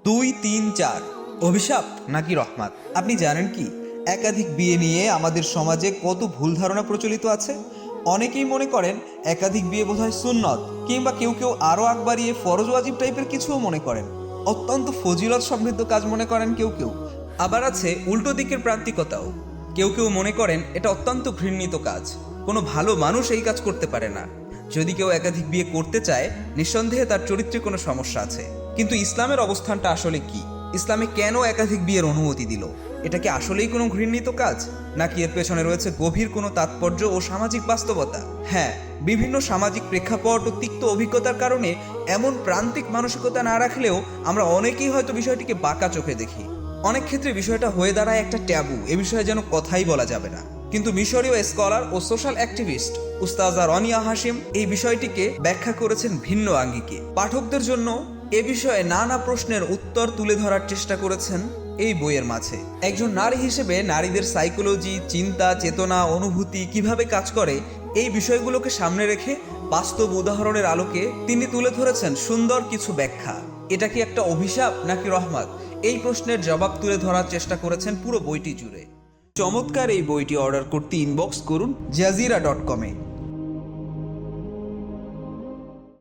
2, 3, 4 অভিশাপ নাকি রহমত? আপনি জানেন কি একাধিক বিয়ে নিয়ে আমাদের সমাজে কত ভুল ধারণা প্রচলিত আছে। অনেকেই মনে করেন একাধিক বিয়ে বোধহয় সুন্নত, কিংবা কেউ কেউ আরও আগ বাড়িয়ে ফরজ ওয়াজিব টাইপের কিছুও মনে করেন, অত্যন্ত ফজিলত সমৃদ্ধ কাজ মনে করেন কেউ কেউ। আবার আছে উল্টো দিকের প্রান্তিকতাও। কেউ কেউ মনে করেন এটা অত্যন্ত ঘৃণিত কাজ, কোনো ভালো মানুষ এই কাজ করতে পারে না। যদি কেউ একাধিক বিয়ে করতে চায়, নিঃসন্দেহে তার চরিত্রে কোনো সমস্যা আছে। কিন্তু ইসলামের অবস্থানটা আসলে কি? ইসলামে কেন একাধিক বিয়ের অনুমতি দিল? এটা কি আসলেই কোনো ঘৃণিত কাজ, নাকি এর পেছনে রয়েছে গভীর কোনো তাৎপর্য ও সামাজিক বাস্তবতা? হ্যাঁ, বিভিন্ন সামাজিক প্রেক্ষাপট ও তিক্ত অভিজ্ঞতার কারণে এমন প্রান্তিক মানসিকতা না রাখলেও আমরা অনেকেই হয়তো বিষয়টিকে বাঁকা চোখে দেখি। অনেক ক্ষেত্রে বিষয়টা হয়ে দাঁড়ায় একটা ট্যাবু, এ বিষয়ে যেন কথাই বলা যাবে না। কিন্তু মিশরীয় স্কলার ও সোশ্যাল অ্যাক্টিভিস্ট উস্তাজা রনিয়া হাশিম এই বিষয়টিকে ব্যাখ্যা করেছেন ভিন্ন আঙ্গিকে। পাঠকদের জন্য এ বিষয়ে নানা প্রশ্নের উত্তর তুলে ধরার চেষ্টা করেছেন এই বইয়ের মাঝে। একজন নারী হিসেবে নারীদের সাইকোলজি, চিন্তা, চেতনা, অনুভূতি কিভাবে কাজ করে, এই বিষয়গুলোকে সামনে রেখে বাস্তব উদাহরণের আলোকে তিনি তুলে ধরেছেন সুন্দর কিছু ব্যাখ্যা। এটা কি একটা অভিশাপ নাকি রহমত? এই প্রশ্নের জবাব তুলে ধরার চেষ্টা করেছেন পুরো বইটি জুড়ে। চমৎকার এই বইটি অর্ডার করতে ইনবক্স করুন jazeera.com-এ।